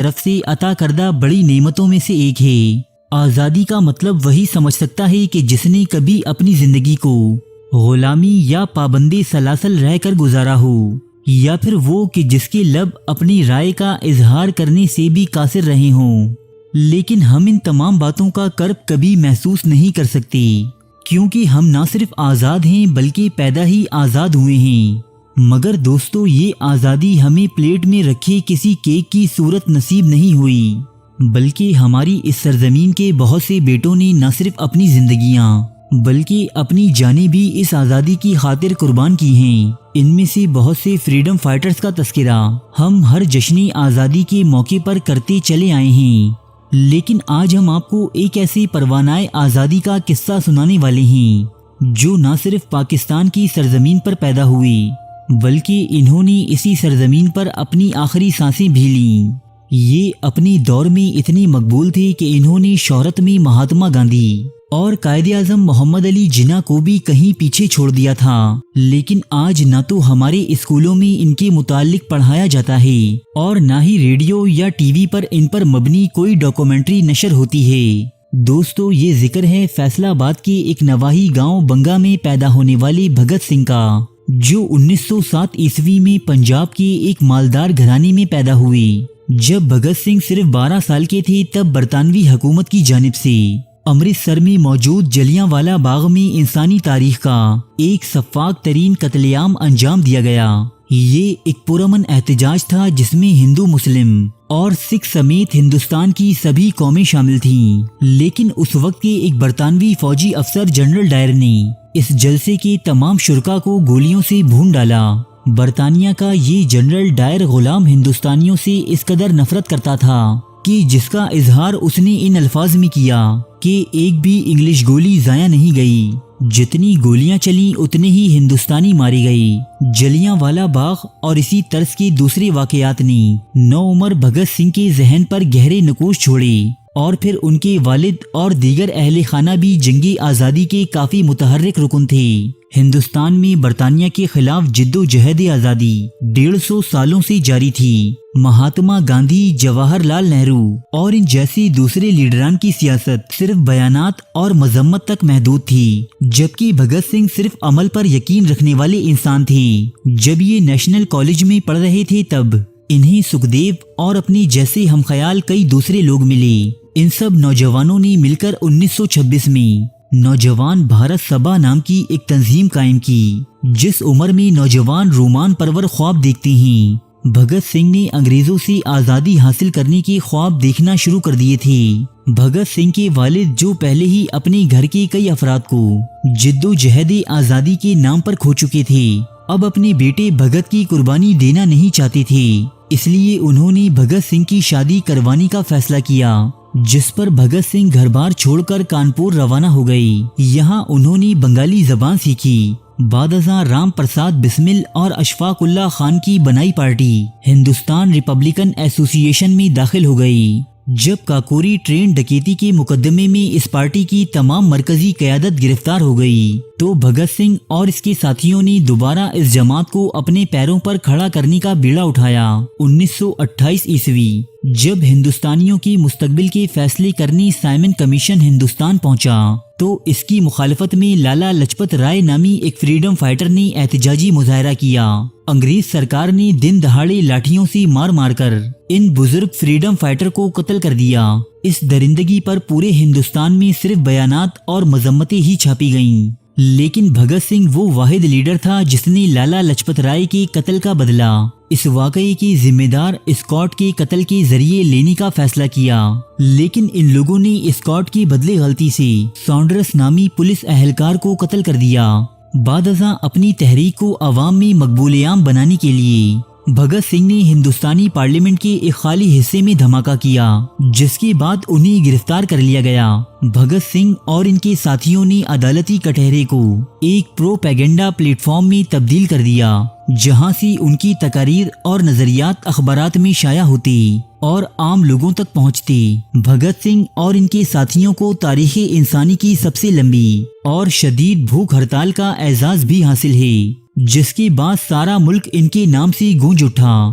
طرف سے عطا کردہ بڑی نعمتوں میں سے ایک ہے۔ آزادی کا مطلب وہی سمجھ سکتا ہے کہ جس نے کبھی اپنی زندگی کو غلامی یا پابندی سلاسل رہ کر گزارا ہو، یا پھر وہ کہ جس کے لب اپنی رائے کا اظہار کرنے سے بھی قاصر رہے ہوں۔ لیکن ہم ان تمام باتوں کا کرب کبھی محسوس نہیں کر سکتے، کیونکہ ہم نہ صرف آزاد ہیں بلکہ پیدا ہی آزاد ہوئے ہیں۔ مگر دوستو، یہ آزادی ہمیں پلیٹ میں رکھے کسی کیک کی صورت نصیب نہیں ہوئی، بلکہ ہماری اس سرزمین کے بہت سے بیٹوں نے نہ صرف اپنی زندگیاں بلکہ اپنی جانیں بھی اس آزادی کی خاطر قربان کی ہیں۔ ان میں سے بہت سے فریڈم فائٹرز کا تذکرہ ہم ہر جشن آزادی کے موقع پر کرتے چلے آئے ہیں، لیکن آج ہم آپ کو ایک ایسے پروانۂ آزادی کا قصہ سنانے والے ہیں جو نہ صرف پاکستان کی سرزمین پر پیدا ہوئے بلکہ انہوں نے اسی سرزمین پر اپنی آخری سانسیں بھی لیں۔ یہ اپنے دور میں اتنے مقبول تھے کہ انہوں نے شہرت میں مہاتما گاندھی اور قائد اعظم محمد علی جناح کو بھی کہیں پیچھے چھوڑ دیا تھا، لیکن آج نہ تو ہمارے اسکولوں میں ان کے متعلق پڑھایا جاتا ہے اور نہ ہی ریڈیو یا ٹی وی پر ان پر مبنی کوئی ڈاکومنٹری نشر ہوتی ہے۔ دوستو، یہ ذکر ہے فیصل آباد کے ایک نواحی گاؤں بنگا میں پیدا ہونے والے بھگت سنگھ کا، جو 1907 عیسوی میں پنجاب کے ایک مالدار گھرانے میں پیدا ہوئے۔ جب بھگت سنگھ صرف 12 سال کے تھے تب برطانوی حکومت کی جانب سے امرتسر میں موجود جلیاں والا باغ میں انسانی تاریخ کا ایک سفاک ترین قتل عام انجام دیا گیا۔ یہ ایک پرامن احتجاج تھا جس میں ہندو، مسلم اور سکھ سمیت ہندوستان کی سبھی قومیں شامل تھیں، لیکن اس وقت کے ایک برطانوی فوجی افسر جنرل ڈائر نے اس جلسے کے تمام شرکاء کو گولیوں سے بھون ڈالا۔ برطانیہ کا یہ جنرل ڈائر غلام ہندوستانیوں سے اس قدر نفرت کرتا تھا کہ جس کا اظہار اس نے ان الفاظ میں کیا کہ ایک بھی انگلش گولی ضائع نہیں گئی، جتنی گولیاں چلیں اتنے ہی ہندوستانی مارے گئے۔ جلیاں والا باغ اور اسی طرز کے دوسرے واقعات نے نوعمر بھگت سنگھ کے ذہن پر گہرے نقوش چھوڑے، اور پھر ان کے والد اور دیگر اہل خانہ بھی جنگی آزادی کے کافی متحرک رکن تھے۔ ہندوستان میں برطانیہ کے خلاف جد و جہد آزادی 150 سالوں سے جاری تھی۔ مہاتما گاندھی، جواہر لال نہرو اور ان جیسے دوسرے لیڈران کی سیاست صرف بیانات اور مذمت تک محدود تھی، جبکہ بھگت سنگھ صرف عمل پر یقین رکھنے والے انسان تھے۔ جب یہ نیشنل کالج میں پڑھ رہے تھے تب انہیں سکھدیو اور اپنے جیسے ہم خیال کئی دوسرے لوگ ملے۔ ان سب نوجوانوں نے مل کر 1926 میں نوجوان بھارت سبھا نام کی ایک تنظیم قائم کی، جس عمر میں نوجوان رومان پرور خواب دیکھتے ہیں۔ بھگت سنگھ نے انگریزوں سے آزادی حاصل کرنے کے خواب دیکھنا شروع کر دیے تھے۔ بھگت سنگھ کے والد، جو پہلے ہی اپنے گھر کے کئی افراد کو جد و جہد آزادی کے نام پر کھو چکے تھے، اب اپنے بیٹے بھگت کی قربانی دینا نہیں چاہتے تھے، اس لیے انہوں نے بھگت سنگھ کی شادی کروانے کا فیصلہ کیا، جس پر بھگت سنگھ گھر بار چھوڑ کر کانپور روانہ ہو گئے۔ یہاں انہوں نے بنگالی زبان سیکھی۔ بعد ازاں رام پرساد بسمل اور اشفاق اللہ خان کی بنائی پارٹی ہندوستان ریپبلکن ایسوسی ایشن میں داخل ہو گئی۔ جب کاکوری ٹرین ڈکیتی کے مقدمے میں اس پارٹی کی تمام مرکزی قیادت گرفتار ہو گئی تو بھگت سنگھ اور اس کے ساتھیوں نے دوبارہ اس جماعت کو اپنے پیروں پر کھڑا کرنے کا بیڑا اٹھایا۔ 1928 عیسوی جب ہندوستانیوں کی مستقبل کے فیصلے کرنے سائمن کمیشن ہندوستان پہنچا تو اس کی مخالفت میں لالا لجپت رائے نامی ایک فریڈم فائٹر نے احتجاجی مظاہرہ کیا۔ انگریز سرکار نے دن دہاڑے لاٹھیوں سے مار مار کر ان بزرگ فریڈم فائٹر کو قتل کر دیا۔ اس درندگی پر پورے ہندوستان میں صرف بیانات اور مذمتیں ہی چھاپی گئیں، لیکن بھگت سنگھ وہ واحد لیڈر تھا جس نے لالا لجپت رائے کے قتل کا بدلہ اس واقعے کی ذمہ دار اسکاٹ کے قتل کے ذریعے لینے کا فیصلہ کیا۔ لیکن ان لوگوں نے اسکاٹ کے بدلے غلطی سے سانڈرس نامی پولیس اہلکار کو قتل کر دیا۔ بعد ازاں اپنی تحریک کو عوام میں مقبول عام بنانے کے لیے بھگت سنگھ نے ہندوستانی پارلیمنٹ کے ایک خالی حصے میں دھماکہ کیا، جس کے بعد انہیں گرفتار کر لیا گیا۔ بھگت سنگھ اور ان کے ساتھیوں نے عدالتی کٹہرے کو ایک پروپیگنڈا پلیٹ فارم میں تبدیل کر دیا، جہاں سے ان کی تقاریر اور نظریات اخبارات میں شائع ہوتی اور عام لوگوں تک پہنچتے۔ بھگت سنگھ اور ان کے ساتھیوں کو تاریخ انسانی کی سب سے لمبی اور شدید بھوک ہڑتال کا اعزاز بھی حاصل ہے، جس کے بعد سارا ملک ان کے نام سے گونج اٹھا۔